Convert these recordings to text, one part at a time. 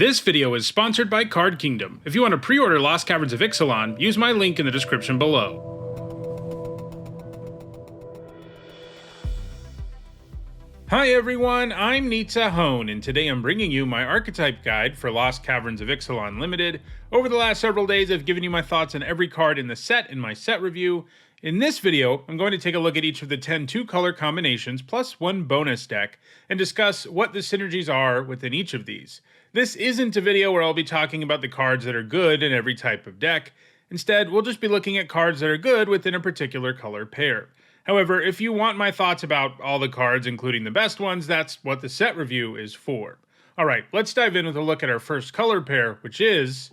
This video is sponsored by Card Kingdom. If you want to pre-order Lost Caverns of Ixalan, use my link in the description below. Hi everyone, I'm Ixalan, and today I'm bringing you my Archetype guide for Lost Caverns of Ixalan Limited. Over the last several days, I've given you my thoughts on every card in the set in my set review. In this video, I'm going to take a look at each of the 10 two-color combinations plus one bonus deck and discuss what the synergies are within each of these. This isn't a video where I'll be talking about the cards that are good in every type of deck. Instead, we'll just be looking at cards that are good within a particular color pair. However, if you want my thoughts about all the cards, including the best ones, that's what the set review is for. Alright, let's dive in with a look at our first color pair, which is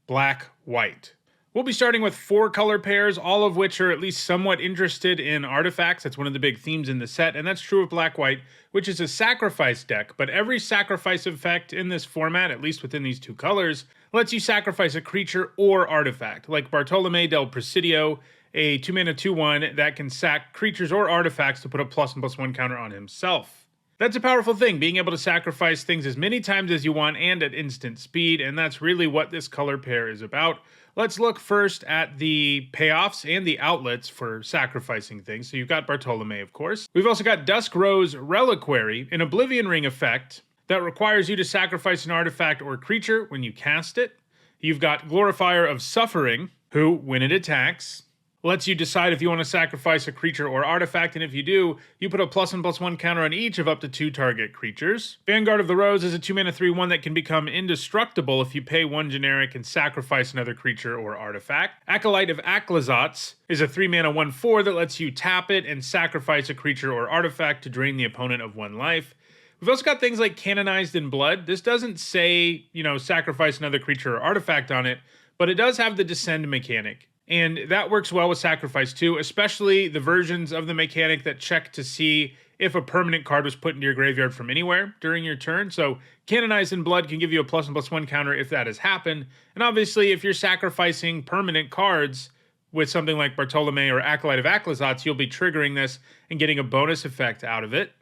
black-white. We'll be starting with 4 color pairs, all of which are at least somewhat interested in artifacts. That's one of the big themes in the set, and that's true of black-white, which is a sacrifice deck, but every sacrifice effect in this format, at least within these 2 colors, lets you sacrifice a creature or artifact, like Bartolome del Presidio, a 2-mana 2/1 that can sack creatures or artifacts to put a +1/+1 counter on himself. That's a powerful thing, being able to sacrifice things as many times as you want and at instant speed, and that's really what this color pair is about. Let's look first at the payoffs and the outlets for sacrificing things. So you've got Bartolome, of course. We've also got Dusk Rose Reliquary, an Oblivion Ring effect that requires you to sacrifice an artifact or creature when you cast it. You've got Glorifier of Suffering, who, when it attacks, lets you decide if you want to sacrifice a creature or artifact, and if you do, you put a +1/+1 counter on each of up to 2 target creatures. Vanguard of the Rose is a 2-mana 3/1 that can become indestructible if you pay 1 generic and sacrifice another creature or artifact. Acolyte of Aclazotz is a 3-mana 1/4 that lets you tap it and sacrifice a creature or artifact to drain the opponent of 1 life. We've also got things like Canonized in Blood. This doesn't say, sacrifice another creature or artifact on it, but it does have the Descend mechanic. And that works well with Sacrifice too, especially the versions of the mechanic that check to see if a permanent card was put into your graveyard from anywhere during your turn. So Canonized in Blood can give you a +1/+1 counter if that has happened. And obviously, if you're sacrificing permanent cards with something like Bartolome or Acolyte of Aclazotz, you'll be triggering this and getting a bonus effect out of it.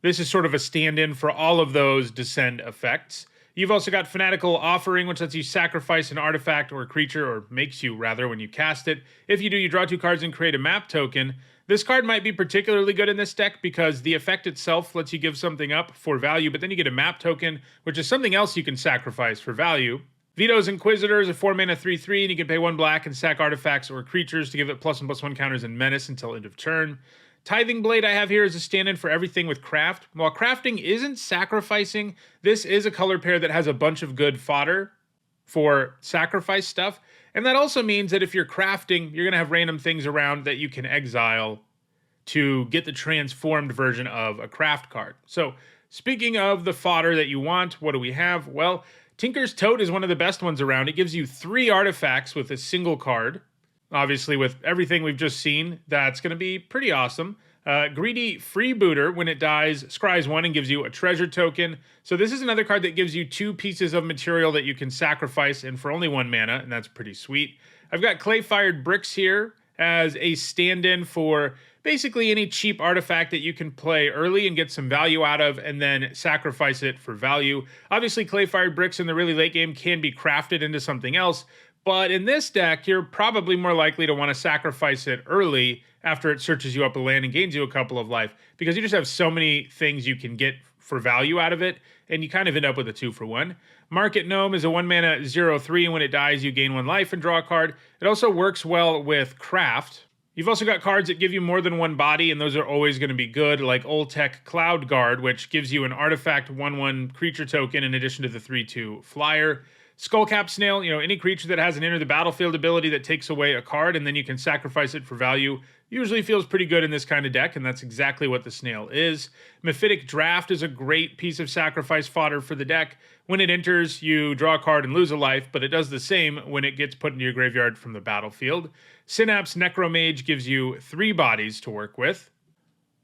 This is sort of a stand-in for all of those Descend effects. You've also got Fanatical Offering, which lets you sacrifice an artifact or a creature, or makes you rather when you cast it. If you do, you draw 2 cards and create a map token. This card might be particularly good in this deck because the effect itself lets you give something up for value, but then you get a map token, which is something else you can sacrifice for value. Vito's Inquisitor is a 4-mana 3/3, and you can pay 1 black and sack artifacts or creatures to give it +1/+1 counters and menace until end of turn. Tithing Blade I have here is a stand-in for everything with craft. While crafting isn't sacrificing, this is a color pair that has a bunch of good fodder for sacrifice stuff. And that also means that if you're crafting, you're going to have random things around that you can exile to get the transformed version of a craft card. So speaking of the fodder that you want, what do we have? Well, Tinker's Tote is one of the best ones around. It gives you 3 artifacts with a single card. Obviously, with everything we've just seen, that's going to be pretty awesome. Greedy Freebooter, when it dies, scries 1 and gives you a treasure token. So this is another card that gives you 2 pieces of material that you can sacrifice, and for only 1 mana, and that's pretty sweet. I've got Clay-Fired Bricks here as a stand-in for basically any cheap artifact that you can play early and get some value out of, and then sacrifice it for value. Obviously, Clay-Fired Bricks in the really late game can be crafted into something else, but in this deck, you're probably more likely to want to sacrifice it early after it searches you up a land and gains you a couple of life, because you just have so many things you can get for value out of it, and you kind of end up with a 2-for-1. Market Gnome is a 1-mana 0/3, and when it dies, you gain 1 life and draw a card. It also works well with craft. You've also got cards that give you more than 1 body, and those are always going to be good, like Old Tech Cloud Guard, which gives you an artifact 1/1 creature token in addition to the 3/2 flyer. Skullcap Snail, any creature that has an enter the battlefield ability that takes away a card and then you can sacrifice it for value, usually feels pretty good in this kind of deck, and that's exactly what the snail is. Mephitic Draft is a great piece of sacrifice fodder for the deck. When it enters, you draw a card and lose a life, but it does the same when it gets put into your graveyard from the battlefield. Synapse Necromage gives you 3 bodies to work with.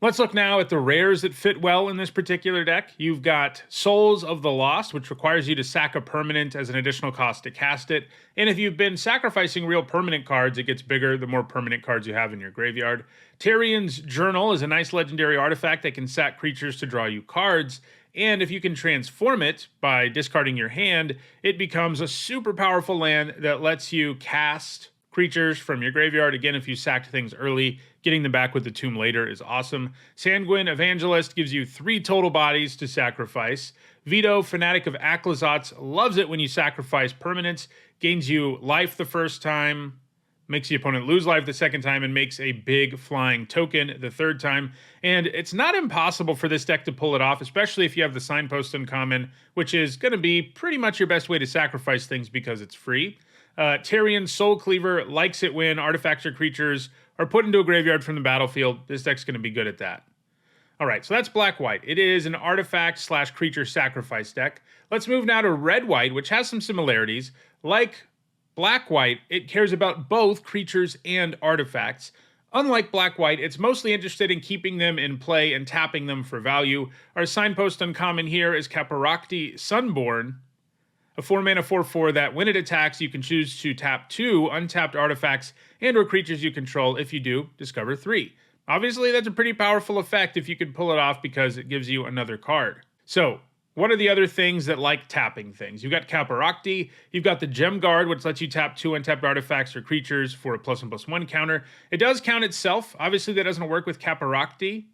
Let's look now at the rares that fit well in this particular deck. You've got Souls of the Lost, which requires you to sack a permanent as an additional cost to cast it. And if you've been sacrificing real permanent cards, it gets bigger the more permanent cards you have in your graveyard. Tyrion's Journal is a nice legendary artifact that can sack creatures to draw you cards. And if you can transform it by discarding your hand, it becomes a super powerful land that lets you cast creatures from your graveyard. Again, if you sacked things early, getting them back with the tomb later is awesome. Sanguine Evangelist gives you 3 total bodies to sacrifice. Vito, Fanatic of Aclazotz, loves it when you sacrifice permanents, gains you life the first time, makes the opponent lose life the second time, and makes a big flying token the third time. And it's not impossible for this deck to pull it off, especially if you have the Signpost Uncommon, which is going to be pretty much your best way to sacrifice things because it's free. Tyrion Soul Cleaver likes it when artifacts or creatures are put into a graveyard from the battlefield. This deck's going to be good at that. All right, so that's black-white. It is an artifact/creature sacrifice deck. Let's move now to red-white, which has some similarities. Like black-white, it cares about both creatures and artifacts. Unlike black-white, it's mostly interested in keeping them in play and tapping them for value. Our Signpost Uncommon here is Caperakti Sunborn, a 4-mana 4/4 that when it attacks, you can choose to tap 2 untapped artifacts and or creatures you control. If you do, discover 3. Obviously, that's a pretty powerful effect if you can pull it off because it gives you another card. So, what are the other things that like tapping things? You've got Caperakti, you've got the Gem Guard, which lets you tap 2 untapped artifacts or creatures for a +1/+1 counter. It does count itself. Obviously, that doesn't work with Caperakti,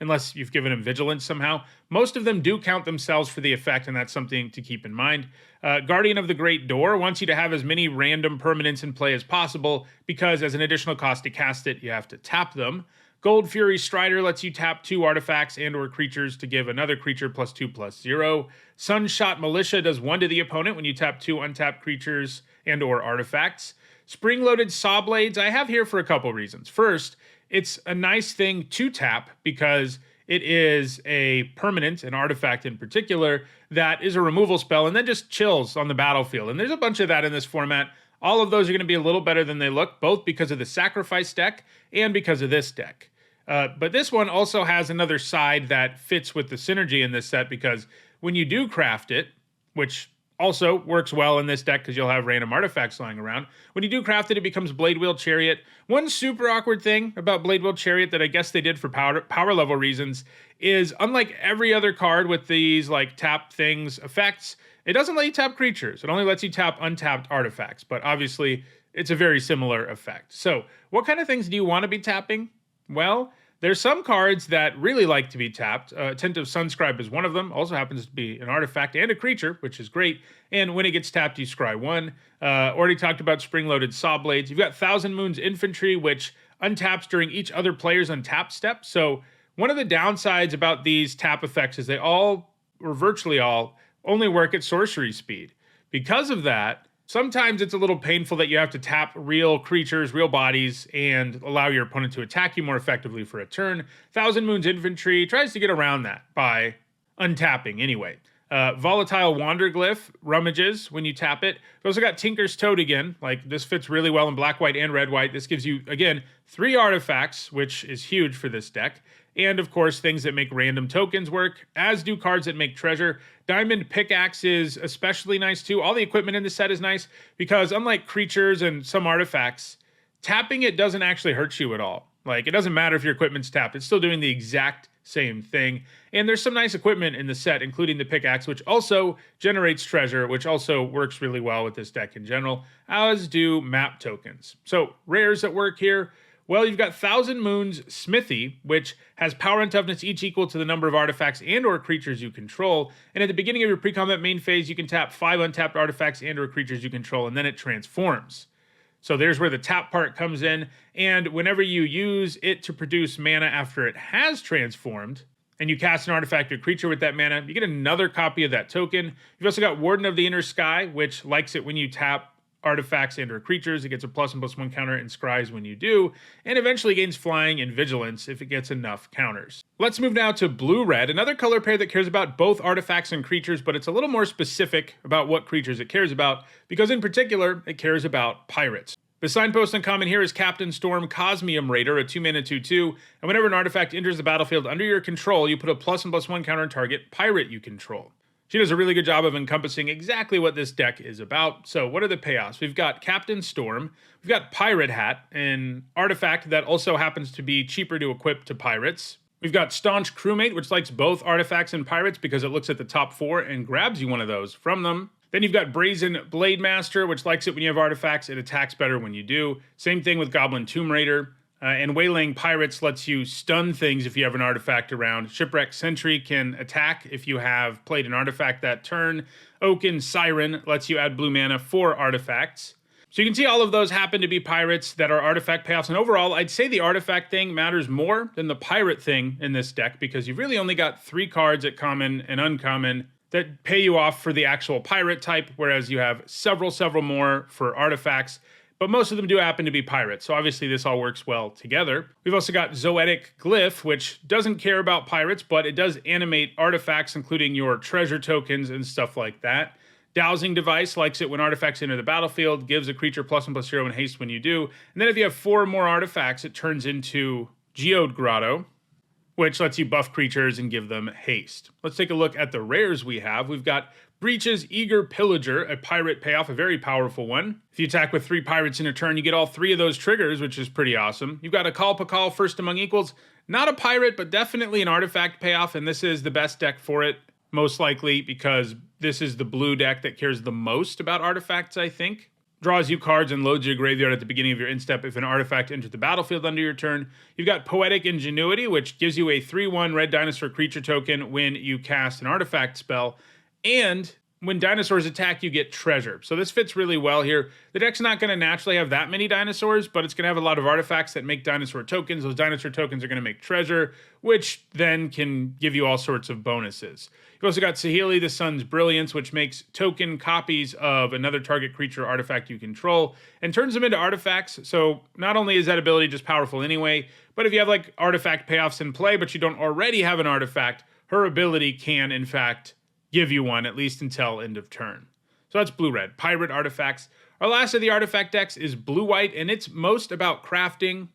unless you've given him Vigilance somehow. Most of them do count themselves for the effect, and that's something to keep in mind. Guardian of the Great Door wants you to have as many random permanents in play as possible, because as an additional cost to cast it, you have to tap them. Gold Fury Strider lets you tap 2 artifacts and or creatures to give another creature +2/+0. Sunshot Militia does 1 to the opponent when you tap 2 untapped creatures and or artifacts. Spring-Loaded Saw Blades I have here for a couple reasons. First, it's a nice thing to tap because it is a permanent, an artifact in particular, that is a removal spell and then just chills on the battlefield. And there's a bunch of that in this format. All of those are going to be a little better than they look, both because of the sacrifice deck and because of this deck. But this one also has another side that fits with the synergy in this set, because when you do craft it, which also works well in this deck because you'll have random artifacts lying around. When you do craft it, it becomes Blade Wheel Chariot. One super awkward thing about Blade Wheel Chariot that I guess they did for power level reasons is, unlike every other card with these like tap things effects, it doesn't let you tap creatures. It only lets you tap untapped artifacts, but obviously it's a very similar effect. So what kind of things do you want to be tapping? Well, there's some cards that really like to be tapped. Attentive Sunscribe is one of them. Also happens to be an artifact and a creature, which is great. And when it gets tapped, you scry 1. Already talked about Spring-Loaded Saw Blades. You've got Thousand Moons Infantry, which untaps during each other player's untap step. So one of the downsides about these tap effects is they all, or virtually all, only work at sorcery speed. Because of that, sometimes it's a little painful that you have to tap real creatures, real bodies, and allow your opponent to attack you more effectively for a turn. Thousand Moons Infantry tries to get around that by untapping anyway. Volatile Wanderglyph rummages when you tap it. We've also got Tinker's Toad again. Like, this fits really well in black, white, and red, white. This gives you, again, 3 artifacts, which is huge for this deck. And, of course, things that make random tokens work, as do cards that make treasure. Diamond Pickaxe is especially nice, too. All the equipment in the set is nice, because unlike creatures and some artifacts, tapping it doesn't actually hurt you at all. Like, it doesn't matter if your equipment's tapped. It's still doing the exact same thing. And there's some nice equipment in the set, including the Pickaxe, which also generates treasure, which also works really well with this deck in general, as do map tokens. So, rares that work here. Well, you've got Thousand Moons Smithy, which has power and toughness each equal to the number of artifacts and or creatures you control. And at the beginning of your pre-combat main phase, you can tap 5 untapped artifacts and or creatures you control, and then it transforms. So there's where the tap part comes in. And whenever you use it to produce mana after it has transformed, and you cast an artifact or creature with that mana, you get another copy of that token. You've also got Warden of the Inner Sky, which likes it when you tap artifacts and or creatures. It gets a +1/+1 counter and scries when you do, and eventually gains flying and vigilance if it gets enough counters. Let's move now to blue-red, another color pair that cares about both artifacts and creatures, but it's a little more specific about what creatures it cares about, because in particular, it cares about pirates. The Signpost Uncommon here is Captain Storm Cosmium Raider, a 2-mana 2/2, and whenever an artifact enters the battlefield under your control, you put a +1/+1 counter on target pirate you control. She does a really good job of encompassing exactly what this deck is about. So what are the payoffs? We've got Captain Storm, we've got Pirate Hat, an artifact that also happens to be cheaper to equip to pirates. We've got Staunch Crewmate, which likes both artifacts and pirates because it looks at the top 4 and grabs you one of those from them. Then you've got Brazen Blade Master, which likes it when you have artifacts. It attacks better when you do. Same thing with Goblin Tomb Raider. And Waylaying Pirates lets you stun things if you have an artifact around. Shipwreck Sentry can attack if you have played an artifact that turn. Oaken Siren lets you add blue mana for artifacts. So you can see all of those happen to be pirates that are artifact payoffs. And overall, I'd say the artifact thing matters more than the pirate thing in this deck because you've really only got 3 cards at common and uncommon that pay you off for the actual pirate type, whereas you have several more for artifacts. But most of them do happen to be pirates, so obviously this all works well together. We've also got Zoetic Glyph, which doesn't care about pirates, but it does animate artifacts, including your treasure tokens and stuff like that. Dowsing Device likes it when artifacts enter the battlefield, gives a creature +1/+0 in haste when you do. And then if you have 4 more artifacts, it turns into Geode Grotto, which lets you buff creatures and give them haste. Let's take a look at the rares we have. We've got Breach's Eager Pillager, a pirate payoff, a very powerful one. If you attack with 3 pirates in a turn, you get all 3 of those triggers, which is pretty awesome. You've got a Call Pakal, First Among Equals. Not a pirate, but definitely an artifact payoff, and this is the best deck for it, most likely because this is the blue deck that cares the most about artifacts, I think. Draws you cards and loads your graveyard at the beginning of your instep if an artifact enters the battlefield under your turn. You've got Poetic Ingenuity, which gives you a 3/1 red dinosaur creature token when you cast an artifact spell. And when dinosaurs attack, you get treasure. So this fits really well here. The deck's not going to naturally have that many dinosaurs, but it's going to have a lot of artifacts that make dinosaur tokens. Those dinosaur tokens are going to make treasure, which then can give you all sorts of bonuses. You've also got Saheeli, the Sun's Brilliance, which makes token copies of another target creature or artifact you control and turns them into artifacts. So not only is that ability just powerful anyway, but if you have like artifact payoffs in play, but you don't already have an artifact, her ability can, in fact, give you one, at least until end of turn. So that's blue-red, pirate artifacts. Our last of the artifact decks is blue-white, and it's most about crafting,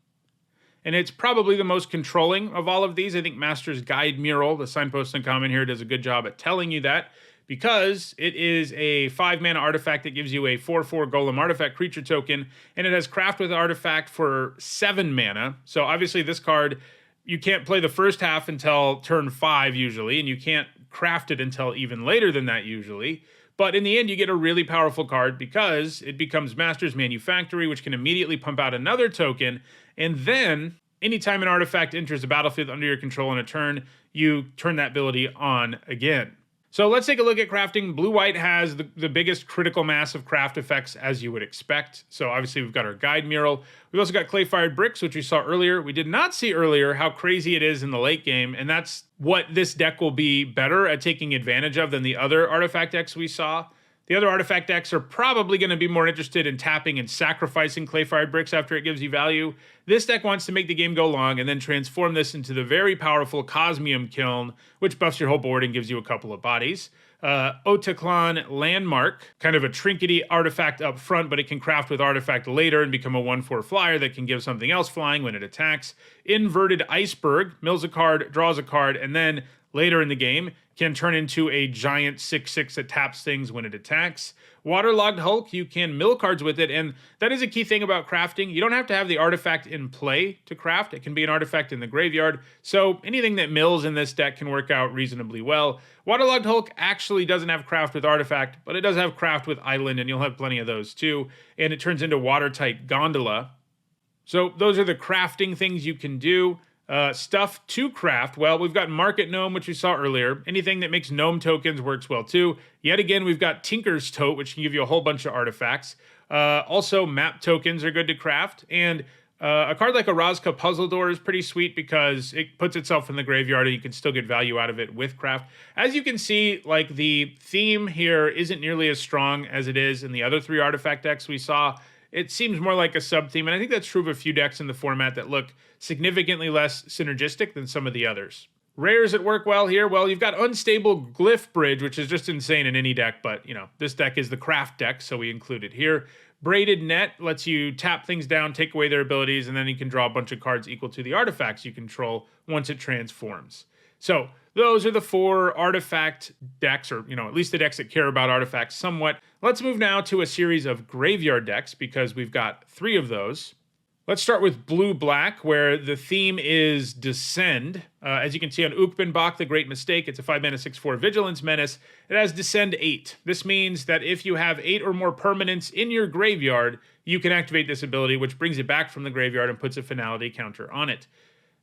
and it's probably the most controlling of all of these. I think Master's Guide Mural, the signpost and comment here, does a good job at telling you that, because it is a 5-mana artifact that gives you a 4/4 Golem artifact creature token, and it has Craft with Artifact for 7 mana. So obviously this card, you can't play the first half until turn 5 usually, and you can't craft it until even later than that usually. But in the end, you get a really powerful card because it becomes Master's Manufactory, which can immediately pump out another token. And then anytime an artifact enters the battlefield under your control in a turn, you turn that ability on again. So let's take a look at crafting. Blue-white has the biggest critical mass of craft effects as you would expect. So obviously we've got our Guide Mural. We've also got Clay-Fired Bricks, which we saw earlier. We did not see earlier how crazy it is in the late game, and that's what this deck will be better at taking advantage of than the other artifact decks we saw. The other artifact decks are probably going to be more interested in tapping and sacrificing Clay-Fired Bricks after it gives you value. This deck wants to make the game go long and then transform this into the very powerful Cosmium Kiln, which buffs your whole board and gives you a couple of bodies. Otaclan Landmark, kind of a trinkety artifact up front, but it can craft with artifact later and become a 1/4 flyer that can give something else flying when it attacks. Inverted Iceberg, mills a card, draws a card, and then later in the game can turn into a giant 6/6 that taps things when it attacks. Waterlogged Hulk, you can mill cards with it, and that is a key thing about crafting. You don't have to have the artifact in play to craft. It can be an artifact in the graveyard, so anything that mills in this deck can work out reasonably well. Waterlogged Hulk actually doesn't have craft with artifact, but it does have craft with island, and you'll have plenty of those too, and it turns into Watertight Gondola. So those are the crafting things you can do. Stuff to craft. Well, we've got Market Gnome, which we saw earlier. Anything that makes gnome tokens works well too. Yet again, we've got Tinker's Tote, which can give you a whole bunch of artifacts. Also, map tokens are good to craft. And a card like a Razka Puzzle Door is pretty sweet because it puts itself in the graveyard and you can still get value out of it with craft. As you can see, like the theme here isn't nearly as strong as it is in the other 3 artifact decks we saw. It seems more like a sub-theme, and I think that's true of a few decks in the format that look significantly less synergistic than some of the others. Rares that work well here, well, you've got Unstable Glyph Bridge, which is just insane in any deck, but, you know, this deck is the craft deck, so we include it here. Braided Net lets you tap things down, take away their abilities, and then you can draw a bunch of cards equal to the artifacts you control once it transforms. So those are the 4 artifact decks, or, you know, at least the decks that care about artifacts somewhat. Let's move now to a series of graveyard decks because we've got 3 of those. Let's start with blue-black, where the theme is Descend. As you can see on Ukbenbach, the Great Mistake, it's a 5-mana 6/4 Vigilance Menace. It has Descend 8. This means that if you have 8 or more permanents in your graveyard, you can activate this ability, which brings it back from the graveyard and puts a finality counter on it.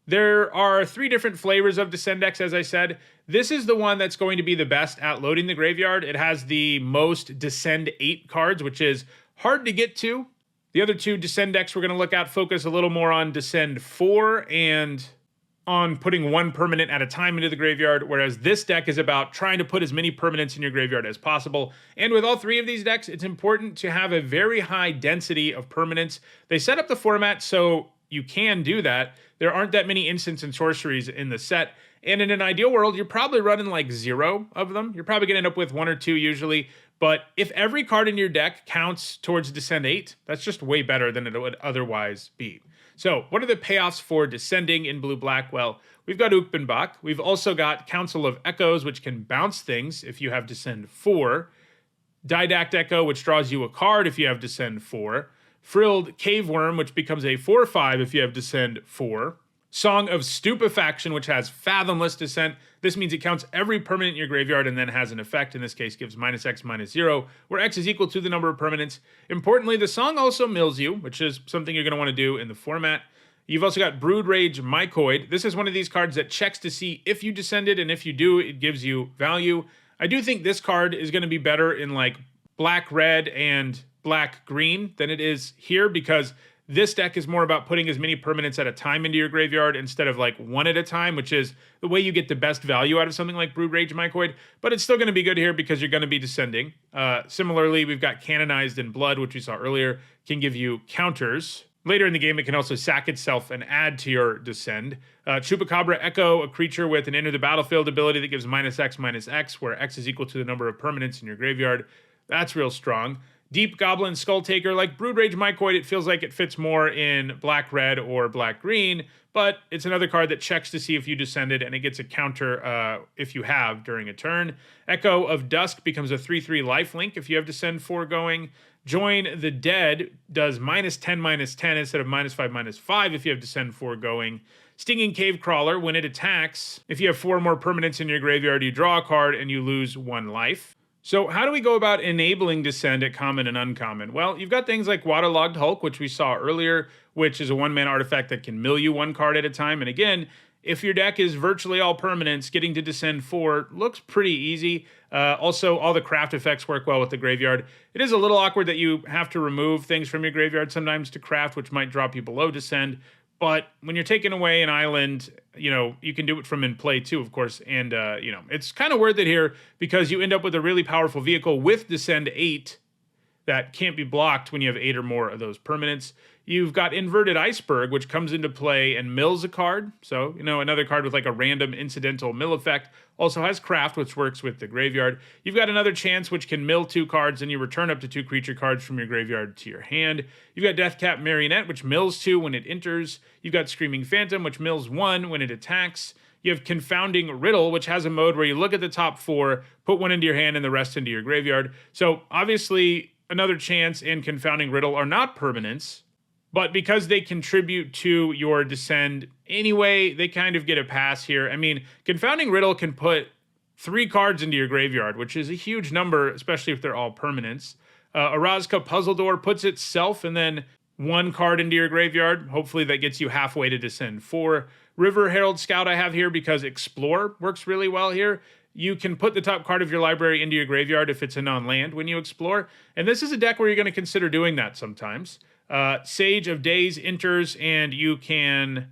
There are 3 different flavors of Descend decks, as I said. This is the one that's going to be the best at loading the graveyard. It has the most Descend 8 cards, which is hard to get to. The other 2 Descend decks we're going to look at focus a little more on Descend 4 and on putting 1 permanent at a time into the graveyard, whereas this deck is about trying to put as many permanents in your graveyard as possible. And with all 3 of these decks, it's important to have a very high density of permanents. They set up the format so you can do that. There aren't that many instants and sorceries in the set. And in an ideal world, you're probably running like 0 of them. You're probably going to end up with 1 or 2 usually. But if every card in your deck counts towards Descend 8, that's just way better than it would otherwise be. So what are the payoffs for descending in blue-black? Well, we've got Ukbenbach. We've also got Council of Echoes, which can bounce things if you have Descend 4. Didact Echo, which draws you a card if you have Descend 4. Frilled Caveworm, which becomes a 4/5 if you have Descend 4. Song of Stupefaction, which has Fathomless Descent. This means it counts every permanent in your graveyard and then has an effect. In this case, gives -X, -0, where X is equal to the number of permanents. Importantly, the song also mills you, which is something you're going to want to do in the format. You've also got Brood Rage Mycoid. This is one of these cards that checks to see if you descended, and if you do, it gives you value. I do think this card is going to be better in like black-red and black-green than it is here, because this deck is more about putting as many permanents at a time into your graveyard instead of like 1 at a time, which is the way you get the best value out of something like Brood Rage Mycoid. But it's still going to be good here because you're going to be descending. Similarly, we've got Canonized in Blood, which we saw earlier, can give you counters. Later in the game, it can also sack itself and add to your descend. Chupacabra Echo, a creature with an Enter the Battlefield ability that gives -X, -X, where X is equal to the number of permanents in your graveyard. That's real strong. Deep Goblin Skulltaker, like Brood Rage Mycoid, it feels like it fits more in black-red or black-green, but it's another card that checks to see if you descended, and it gets a counter if you have during a turn. Echo of Dusk becomes a 3/3 lifelink if you have Descend 4 going. Join the Dead does -10, -10 instead of -5, -5 if you have Descend 4 going. Stinging Cave Crawler, when it attacks, if you have 4 more permanents in your graveyard, you draw a card and you lose 1 life. So how do we go about enabling Descend at common and uncommon? Well, you've got things like Waterlogged Hulk, which we saw earlier, which is a 1-mana artifact that can mill you 1 card at a time. And again, if your deck is virtually all permanents, getting to Descend 4 looks pretty easy. Also, all the craft effects work well with the graveyard. It is a little awkward that you have to remove things from your graveyard sometimes to craft, which might drop you below Descend. But when you're taking away an island, you can do it from in play too, of course. And, it's kind of worth it here because you end up with a really powerful vehicle with Descend 8 that can't be blocked when you have 8 or more of those permanents. You've got Inverted Iceberg, which comes into play and mills a card. So, another card with like a random incidental mill effect. Also has Craft, which works with the graveyard. You've got Another Chance, which can mill 2 cards, and you return up to 2 creature cards from your graveyard to your hand. You've got Deathcap Marionette, which mills 2 when it enters. You've got Screaming Phantom, which mills 1 when it attacks. You have Confounding Riddle, which has a mode where you look at the top 4, put 1 into your hand, and the rest into your graveyard. So, obviously, Another Chance and Confounding Riddle are not permanents, but because they contribute to your descend anyway, they kind of get a pass here. I mean, Confounding Riddle can put 3 cards into your graveyard, which is a huge number, especially if they're all permanents. Orazca Puzzle Door puts itself and then 1 card into your graveyard. Hopefully that gets you halfway to Descend 4. River Herald Scout I have here because Explore works really well here. You can put the top card of your library into your graveyard if it's a non-land when you explore. And this is a deck where you're going to consider doing that sometimes. Sage of Days enters, and you can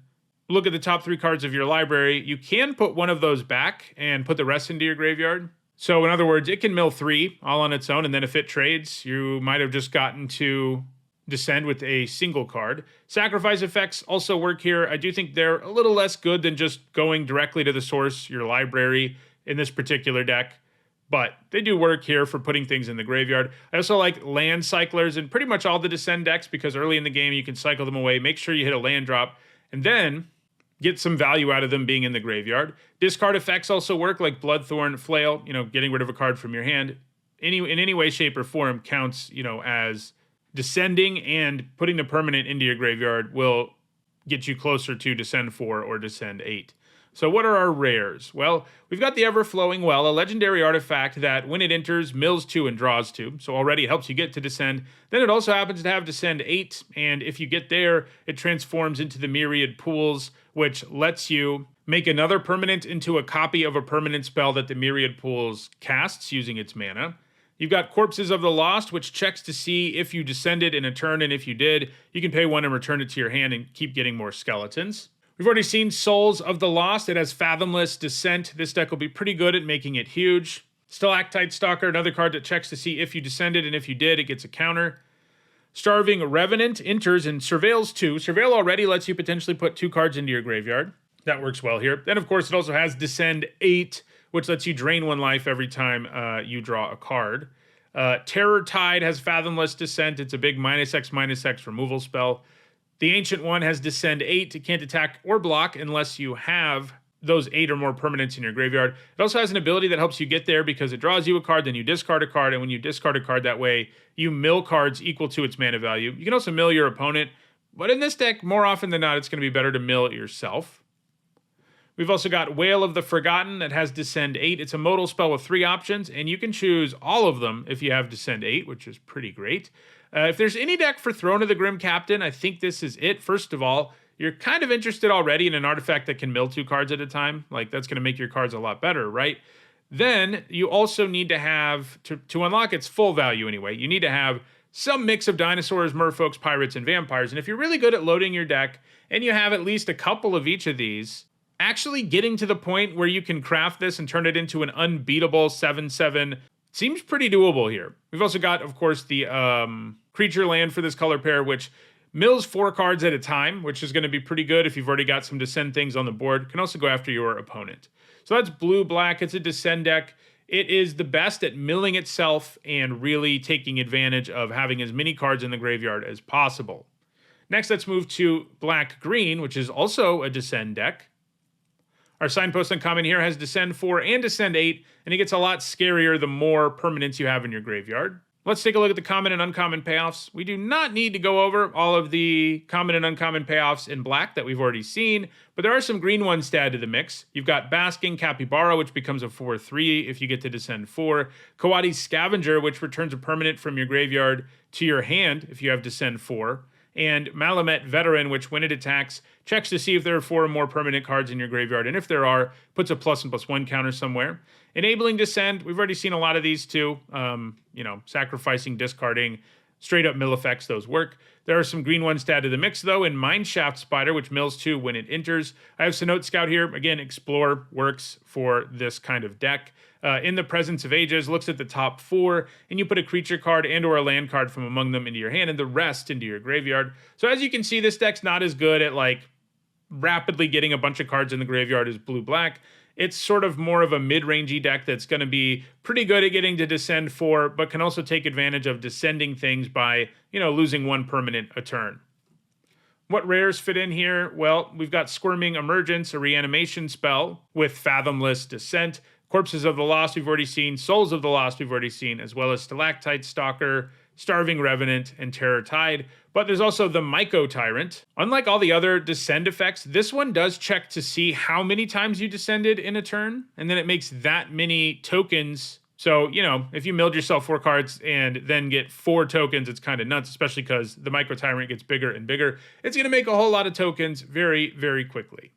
look at the top 3 cards of your library. You can put 1 of those back and put the rest into your graveyard. So in other words, it can mill 3 all on its own, and then if it trades, you might have just gotten to descend with a single card. Sacrifice effects also work here. I do think they're a little less good than just going directly to the source, your library, in this particular deck. But they do work here for putting things in the graveyard. I also like land cyclers in pretty much all the Descend decks because early in the game you can cycle them away, make sure you hit a land drop, and then get some value out of them being in the graveyard. Discard effects also work, like Bloodthorn Flail, getting rid of a card from your hand. In any way, shape, or form counts, as descending and putting the permanent into your graveyard will get you closer to descend 4 or descend 8. So what are our rares? Well, we've got the Ever-Flowing Well, a legendary artifact that when it enters, mills 2 and draws 2, so already helps you get to descend. Then it also happens to have descend 8, and if you get there, it transforms into the Myriad Pools, which lets you make another permanent into a copy of a permanent spell that the Myriad Pools casts using its mana. You've got Corpses of the Lost, which checks to see if you descended in a turn, and if you did, you can pay 1 and return it to your hand and keep getting more skeletons. We've already seen Souls of the Lost. It has Fathomless Descent. This deck will be pretty good at making it huge. Stalactite Stalker, another card that checks to see if you descended, and if you did, it gets a counter. Starving Revenant enters and surveils 2. Surveil already lets you potentially put 2 cards into your graveyard. That works well here. Then, of course, it also has Descend 8, which lets you drain 1 life every time you draw a card. Terror Tide has Fathomless Descent. It's a big -X/-X removal spell. The Ancient One has Descend 8. It can't attack or block unless you have those 8 or more permanents in your graveyard. It also has an ability that helps you get there because it draws you a card, then you discard a card, and when you discard a card that way, you mill cards equal to its mana value. You can also mill your opponent, but in this deck, more often than not, it's going to be better to mill it yourself. We've also got Wail of the Forgotten that has Descend 8. It's a modal spell with 3 options, and you can choose all of them if you have Descend 8, which is pretty great. If there's any deck for Throne of the Grim Captain, I think this is it. First of all, you're kind of interested already in an artifact that can mill 2 cards at a time. Like, that's going to make your cards a lot better, right? Then you also need to have, to unlock its full value anyway, you need to have some mix of dinosaurs, merfolks, pirates, and vampires. And if you're really good at loading your deck, and you have at least a couple of each of these, actually getting to the point where you can craft this and turn it into an unbeatable 7/7 seems pretty doable here. We've also got, of course, the creature land for this color pair, which mills 4 cards at a time, which is going to be pretty good if you've already got some Descend things on the board. Can also go after your opponent. So that's blue-black. It's a Descend deck. It is the best at milling itself and really taking advantage of having as many cards in the graveyard as possible. Next, let's move to black-green, which is also a Descend deck. Our Signpost Uncommon here has Descend 4 and Descend 8, and it gets a lot scarier the more permanents you have in your graveyard. Let's take a look at the common and uncommon payoffs. We do not need to go over all of the common and uncommon payoffs in black that we've already seen, but there are some green ones to add to the mix. You've got Basking Capybara, which becomes a 4/3 if you get to Descend 4. Kawadi's Scavenger, which returns a permanent from your graveyard to your hand if you have Descend 4. And Malamet Veteran, which when it attacks, checks to see if there are 4 or more permanent cards in your graveyard, and if there are, puts a +1 and +1 counter somewhere. Enabling Descend, we've already seen a lot of these too. Sacrificing, discarding, straight up mill effects, those work. There are some green ones to add to the mix though, in Mineshaft Spider, which mills 2 when it enters. I have Cenote Scout here. Again, Explore works for this kind of deck. In the Presence of Ages, looks at the top 4, and you put a creature card and or a land card from among them into your hand, and the rest into your graveyard. So as you can see, this deck's not as good at like rapidly getting a bunch of cards in the graveyard as blue-black. It's sort of more of a mid-rangey deck that's going to be pretty good at getting to Descend 4, but can also take advantage of descending things by, losing 1 permanent a turn. What rares fit in here? Well, we've got Squirming Emergence, a reanimation spell with Fathomless Descent. Corpses of the Lost we've already seen, Souls of the Lost we've already seen, as well as Stalactite Stalker, Starving Revenant, and Terror Tide. But there's also the Myco Tyrant. Unlike all the other Descend effects, this one does check to see how many times you descended in a turn, and then it makes that many tokens. So, if you milled yourself 4 cards and then get 4 tokens, it's kind of nuts, especially because the Myco Tyrant gets bigger and bigger. It's going to make a whole lot of tokens very, very quickly.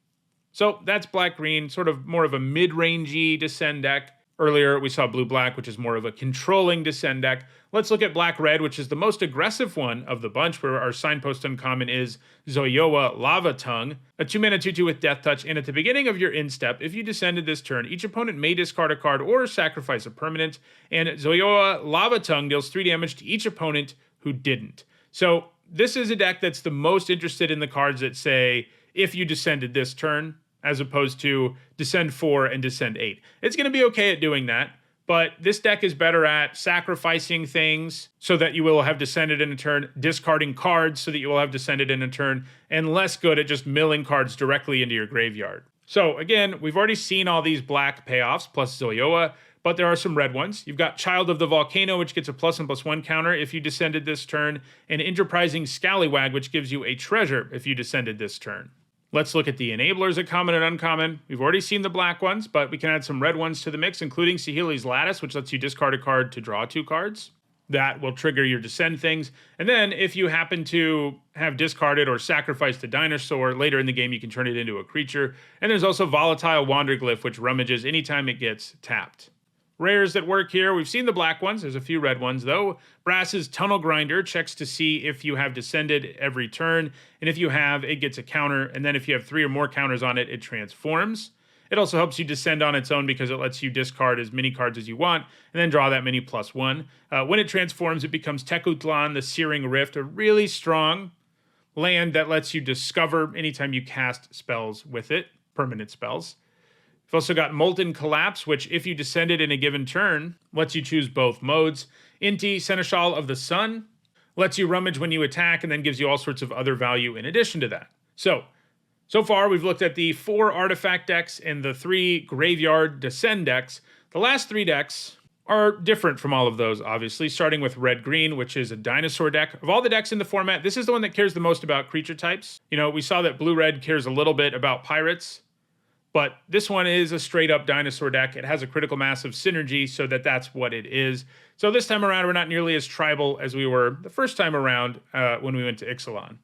So that's black-green, sort of more of a mid-rangey Descend deck. Earlier, we saw blue-black, which is more of a controlling Descend deck. Let's look at black-red, which is the most aggressive one of the bunch, where our Signpost Uncommon is Zoyoa Lava Tongue, a 2-mana 2/2 with Death Touch, and at the beginning of your instep, if you descended this turn, each opponent may discard a card or sacrifice a permanent, and Zoyoa Lava Tongue deals 3 damage to each opponent who didn't. So this is a deck that's the most interested in the cards that say, if you descended this turn, as opposed to Descend 4 and Descend 8. It's going to be okay at doing that, but this deck is better at sacrificing things so that you will have descended in a turn, discarding cards so that you will have descended in a turn, and less good at just milling cards directly into your graveyard. So again, we've already seen all these black payoffs plus Zoyoa, but there are some red ones. You've got Child of the Volcano, which gets a +1/+1 counter if you descended this turn, and Enterprising Scallywag, which gives you a treasure if you descended this turn. Let's look at the enablers at common and uncommon. We've already seen the black ones, but we can add some red ones to the mix, including Saheeli's Lattice, which lets you discard a card to draw 2 cards. That will trigger your descend things. And then if you happen to have discarded or sacrificed a dinosaur, later in the game you can turn it into a creature. And there's also Volatile Wanderglyph, which rummages anytime it gets tapped. Rares that work here, we've seen the black ones. There's a few red ones, though. Brass's Tunnel Grinder checks to see if you have descended every turn. And if you have, it gets a counter. And then if you have 3 or more counters on it, it transforms. It also helps you descend on its own because it lets you discard as many cards as you want and then draw that many +1. When it transforms, it becomes Teku'tlan, the Searing Rift, a really strong land that lets you discover anytime you cast spells with it, permanent spells. You've also got Molten Collapse, which if you descended in a given turn, lets you choose both modes. Inti, Seneschal of the Sun, lets you rummage when you attack and then gives you all sorts of other value in addition to that. So far, we've looked at the 4 artifact decks and the 3 graveyard descend decks. The last 3 decks are different from all of those, obviously, starting with red-green, which is a dinosaur deck. Of all the decks in the format, this is the one that cares the most about creature types. You know, we saw that blue-red cares a little bit about pirates, but this one is a straight-up dinosaur deck. It has a critical mass of synergy, so that's what it is. So this time around, we're not nearly as tribal as we were the first time around when we went to Ixalan.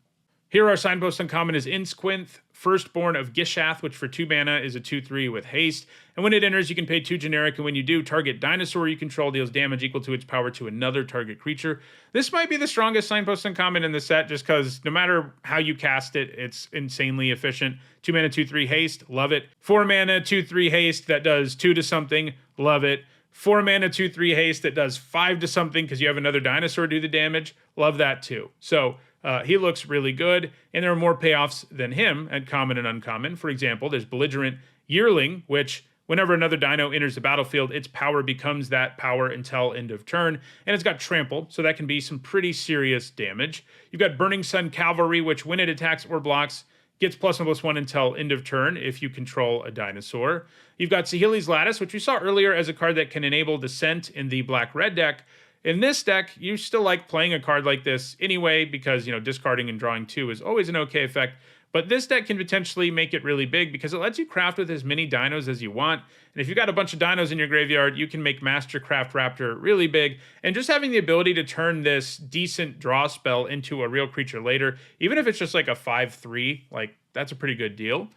Here, our signpost uncommon is Insquinth, Firstborn of Gishath, which for 2 mana is a 2/3 with haste. And when it enters, you can pay 2 generic, and when you do, target dinosaur you control deals damage equal to its power to another target creature. This might be the strongest signpost uncommon in the set, just because no matter how you cast it, it's insanely efficient. 2 mana, 2/3 haste, love it. 4 mana, 2/3 haste that does 2 to something, love it. 4 mana, 2/3 haste that does 5 to something because you have another dinosaur do the damage, love that too. So, he looks really good, and there are more payoffs than him at common and uncommon. For example, there's Belligerent Yearling, which whenever another dino enters the battlefield, its power becomes that power until end of turn, and it's got Trample, so that can be some pretty serious damage. You've got Burning Sun Cavalry, which when it attacks or blocks, gets +1/+1 until end of turn if you control a dinosaur. You've got Saheeli's Lattice, which we saw earlier as a card that can enable Descent in the black-red deck. In this deck, you still like playing a card like this anyway because, you know, discarding and drawing 2 is always an okay effect. But this deck can potentially make it really big because it lets you craft with as many dinos as you want. And if you've got a bunch of dinos in your graveyard, you can make Mastercraft Raptor really big. And just having the ability to turn this decent draw spell into a real creature later, even if it's just like a 5/3, like that's a pretty good deal.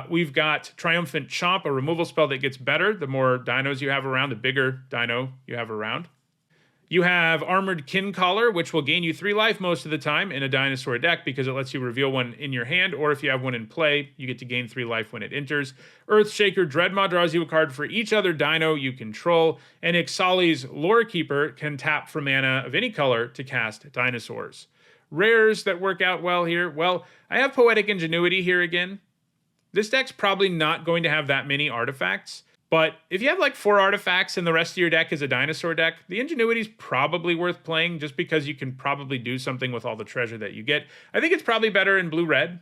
We've got Triumphant Chomp, a removal spell that gets better the more dinos you have around, the bigger dino you have around. You have Armored Kincaller, which will gain you 3 life most of the time in a dinosaur deck because it lets you reveal one in your hand, or if you have one in play, you get to gain 3 life when it enters. Earthshaker Dreadmaw draws you a card for each other dino you control, and Ixali's Lorekeeper can tap for mana of any color to cast dinosaurs. Rares that work out well here, well, I have Poetic Ingenuity here again. This deck's probably not going to have that many artifacts, but if you have like 4 artifacts and the rest of your deck is a dinosaur deck, the Ingenuity's probably worth playing just because you can probably do something with all the treasure that you get. I think it's probably better in blue-red,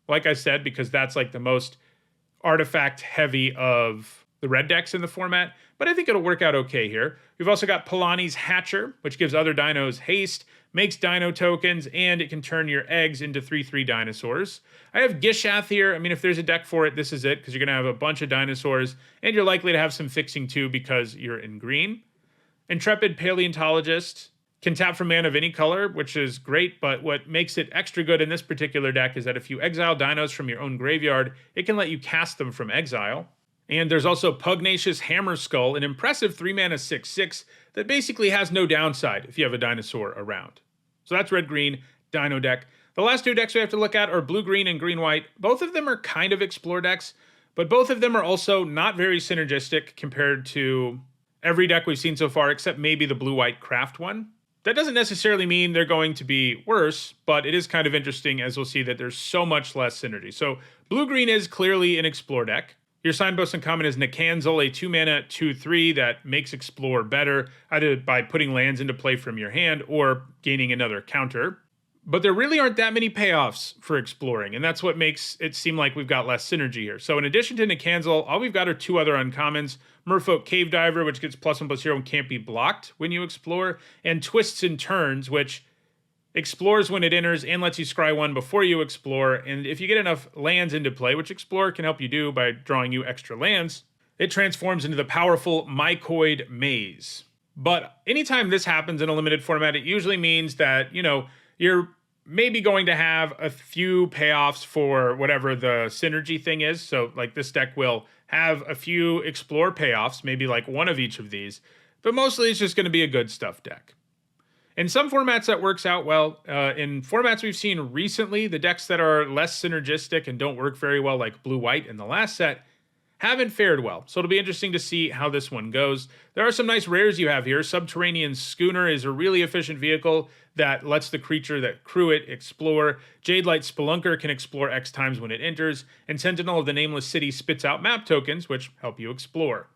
like I said, because that's like the most artifact heavy of the red decks in the format, but I think it'll work out okay here. We've also got Polani's Hatcher, which gives other dinos haste, makes dino tokens, and it can turn your eggs into 3/3 dinosaurs. I have Gishath here. I mean, if there's a deck for it, this is it, because you're going to have a bunch of dinosaurs, and you're likely to have some fixing too because you're in green. Intrepid Paleontologist can tap for mana of any color, which is great, but what makes it extra good in this particular deck is that if you exile dinos from your own graveyard, it can let you cast them from exile. And there's also Pugnacious Hammer Skull, an impressive 3 mana 6/6 that basically has no downside if you have a dinosaur around. So that's red-green, dino deck. The last 2 decks we have to look at are blue-green and green-white. Both of them are kind of explore decks, but both of them are also not very synergistic compared to every deck we've seen so far, except maybe the blue-white craft one. That doesn't necessarily mean they're going to be worse, but it is kind of interesting as we'll see that there's so much less synergy. So blue-green is clearly an explore deck. Your signpost uncommon is Nikanzel, a 2 mana 2/3 that makes Explore better, either by putting lands into play from your hand or gaining another counter. But there really aren't that many payoffs for exploring, and that's what makes it seem like we've got less synergy here. So in addition to Nikanzel, all we've got are 2 other uncommons, Merfolk Cave Diver, which gets +1/+0 and can't be blocked when you explore, and Twists and Turns, which explores when it enters and lets you scry 1 before you explore, and if you get enough lands into play, which Explorer can help you do by drawing you extra lands, it transforms into the powerful Mycoid Maze. But anytime this happens in a limited format, it usually means that, you're maybe going to have a few payoffs for whatever the synergy thing is. So like this deck will have a few explore payoffs, maybe like one of each of these, but mostly it's just going to be a good stuff deck. In some formats that works out well. In formats we've seen recently, the decks that are less synergistic and don't work very well, like blue-white in the last set, haven't fared well. So it'll be interesting to see how this one goes. There are some nice rares you have here. Subterranean Schooner is a really efficient vehicle that lets the creature that crew it explore. Jadelight Spelunker can explore X times when it enters. And Sentinel of the Nameless City spits out map tokens, which help you explore.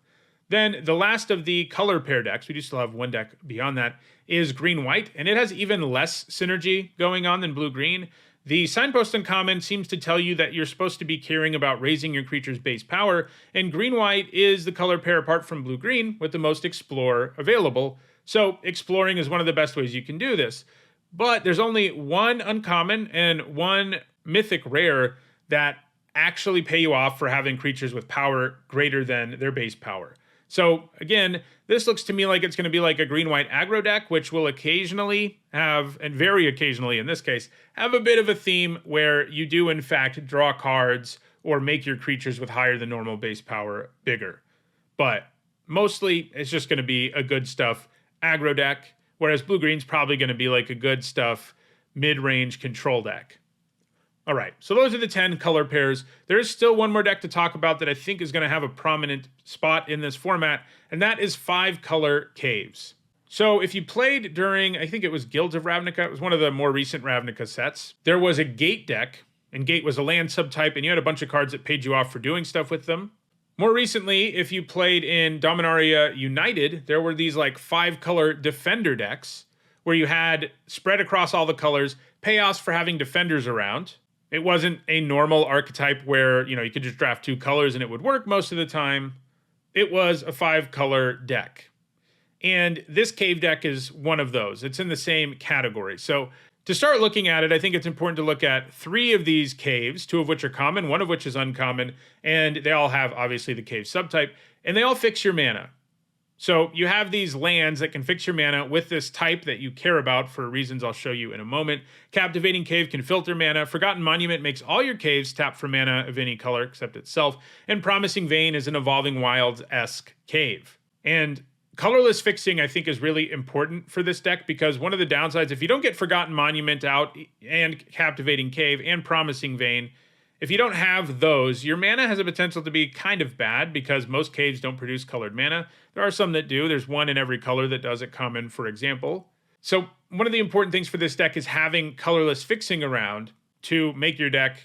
Then the last of the color pair decks, we do still have one deck beyond that, is green-white, and it has even less synergy going on than blue-green. The Signpost Uncommon seems to tell you that you're supposed to be caring about raising your creature's base power, and green-white is the color pair apart from blue-green with the most explore available, so exploring is one of the best ways you can do this. But there's only one uncommon and one mythic rare that actually pay you off for having creatures with power greater than their base power. So again, this looks to me like it's going to be like a green-white aggro deck, which will occasionally have, and very occasionally in this case, have a bit of a theme where you do in fact draw cards or make your creatures with higher than normal base power bigger. But mostly it's just going to be a good stuff aggro deck, whereas blue-green's probably going to be like a good stuff mid-range control deck. All right, so those are the 10 color pairs. There is still one more deck to talk about that I think is going to have a prominent spot in this format, and that is 5-color Caves. So if you played during, I think it was Guilds of Ravnica, it was one of the more recent Ravnica sets, there was a Gate deck, and Gate was a land subtype, and you had a bunch of cards that paid you off for doing stuff with them. More recently, if you played in Dominaria United, there were these like 5-color Defender decks, where you had, spread across all the colors, payoffs for having defenders around. It wasn't a normal archetype where, you could just draft 2 colors and it would work most of the time. It was a 5-color deck. And this cave deck is one of those. It's in the same category. So to start looking at it, I think it's important to look at 3 of these caves, 2 of which are common, 1 of which is uncommon, and they all have, obviously, the cave subtype, and they all fix your mana. So you have these lands that can fix your mana with this type that you care about for reasons I'll show you in a moment. Captivating Cave can filter mana. Forgotten Monument makes all your caves tap for mana of any color except itself. And Promising Vein is an Evolving Wilds-esque cave. And colorless fixing, I think, is really important for this deck because one of the downsides, if you don't get Forgotten Monument out and Captivating Cave and Promising Vein, if you don't have those, your mana has a potential to be kind of bad because most caves don't produce colored mana. There are some that do. There's one in every color that does it, common, for example. So one of the important things for this deck is having colorless fixing around to make your deck,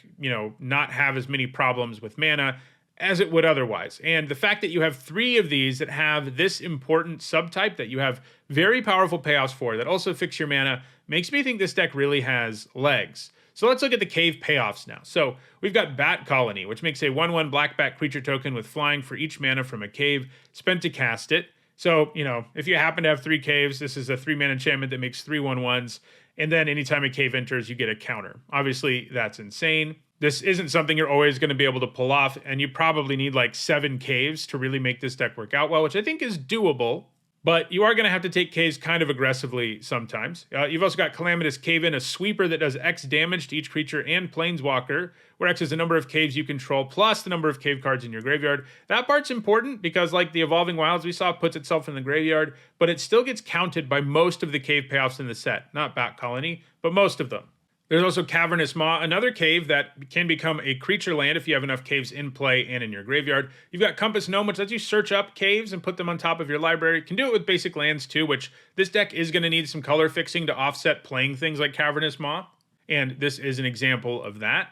not have as many problems with mana as it would otherwise. And the fact that you have 3 of these that have this important subtype that you have very powerful payoffs for that also fix your mana makes me think this deck really has legs. So let's look at the cave payoffs now. So we've got Bat Colony, which makes a 1/1 black bat creature token with flying for each mana from a cave spent to cast it. So, if you happen to have 3 caves, this is a 3-mana enchantment that makes 3 1/1s, and then anytime a cave enters, you get a counter. Obviously, that's insane. This isn't something you're always going to be able to pull off, and you probably need like 7 caves to really make this deck work out well, which I think is doable. But you are going to have to take caves kind of aggressively sometimes. You've also got Calamitous Cave-In, a sweeper that does X damage to each creature and planeswalker, where X is the number of caves you control plus the number of cave cards in your graveyard. That part's important because, like the Evolving Wilds we saw, puts itself in the graveyard, but it still gets counted by most of the cave payoffs in the set. Not Bat Colony, but most of them. There's also Cavernous Maw, another cave that can become a creature land if you have enough caves in play and in your graveyard. You've got Compass Gnome, which lets you search up caves and put them on top of your library. You can do it with basic lands too, which this deck is going to need some color fixing to offset playing things like Cavernous Maw, and this is an example of that.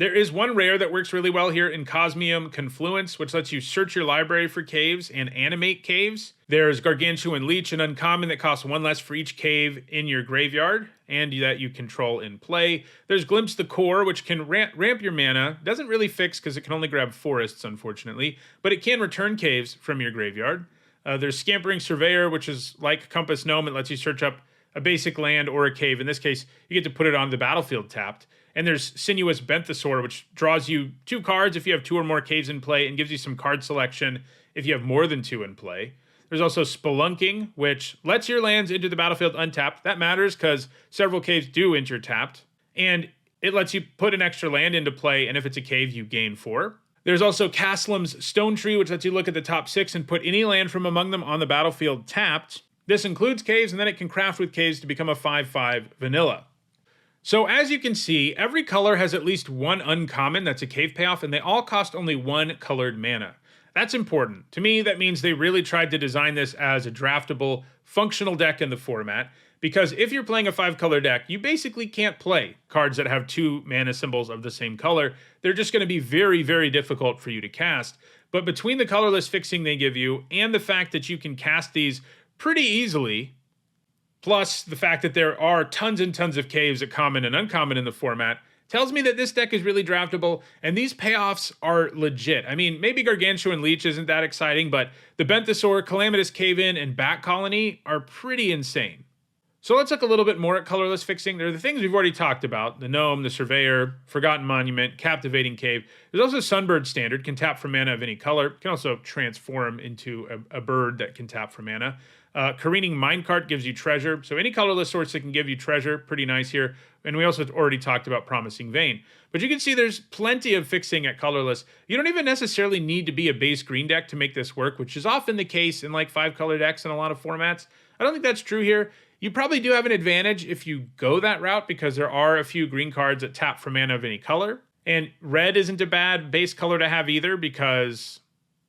There is one rare that works really well here in Cosmium Confluence, which lets you search your library for caves and animate caves. There's Gargantuan Leech, an uncommon that costs 1 less for each cave in your graveyard, and that you control in play. There's Glimpse the Core, which can ramp your mana. Doesn't really fix because it can only grab forests, unfortunately, but it can return caves from your graveyard. There's Scampering Surveyor, which is like Compass Gnome. It lets you search up a basic land or a cave. In this case, you get to put it on the battlefield tapped. And there's Sinuous Benthesor, which draws you 2 cards if you have 2 or more caves in play and gives you some card selection if you have more than 2 in play. There's also Spelunking, which lets your lands into the battlefield untapped. That matters because several caves do enter tapped. And it lets you put an extra land into play, and if it's a cave, you gain 4. There's also Caslim's Stone Tree, which lets you look at the top 6 and put any land from among them on the battlefield tapped. This includes caves, and then it can craft with caves to become a 5/5 vanilla. So as you can see, every color has at least one uncommon that's a cave payoff, and they all cost only 1 colored mana. That's important. To me, that means they really tried to design this as a draftable, functional deck in the format, because if you're playing a 5-color deck, you basically can't play cards that have 2 mana symbols of the same color. They're just going to be very, very difficult for you to cast. But between the colorless fixing they give you and the fact that you can cast these pretty easily, plus the fact that there are tons and tons of caves at common and uncommon in the format, tells me that this deck is really draftable, and these payoffs are legit. I mean, maybe Gargantuan Leech isn't that exciting, but the Benthesor, Calamitous Cave-In, and Bat Colony are pretty insane. So let's look a little bit more at colorless fixing. There are the things we've already talked about: the Gnome, the Surveyor, Forgotten Monument, Captivating Cave. There's also Sunbird Standard, can tap for mana of any color. Can also transform into a bird that can tap for mana. Careening Minecart gives you treasure. So any colorless source that can give you treasure, pretty nice here. And we also already talked about Promising Vein. But you can see there's plenty of fixing at colorless. You don't even necessarily need to be a base green deck to make this work, which is often the case in like 5-color decks in a lot of formats. I don't think that's true here. You probably do have an advantage if you go that route, because there are a few green cards that tap for mana of any color. And red isn't a bad base color to have either, because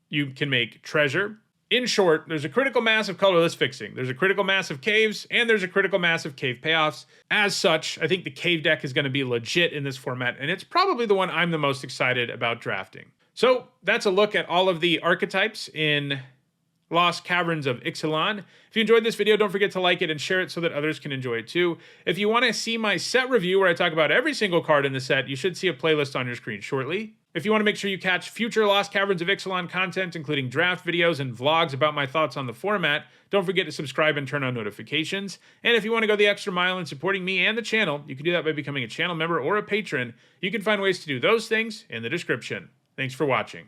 you can make treasure. In short, there's a critical mass of colorless fixing, there's a critical mass of caves, and there's a critical mass of cave payoffs. As such, I think the cave deck is going to be legit in this format, and it's probably the one I'm the most excited about drafting. So that's a look at all of the archetypes in Lost Caverns of Ixalan. If you enjoyed this video, don't forget to like it and share it so that others can enjoy it too. If you want to see my set review where I talk about every single card in the set, you should see a playlist on your screen shortly. If you want to make sure you catch future Lost Caverns of Ixalan content, including draft videos and vlogs about my thoughts on the format, don't forget to subscribe and turn on notifications. And if you want to go the extra mile in supporting me and the channel, you can do that by becoming a channel member or a patron. You can find ways to do those things in the description. Thanks for watching.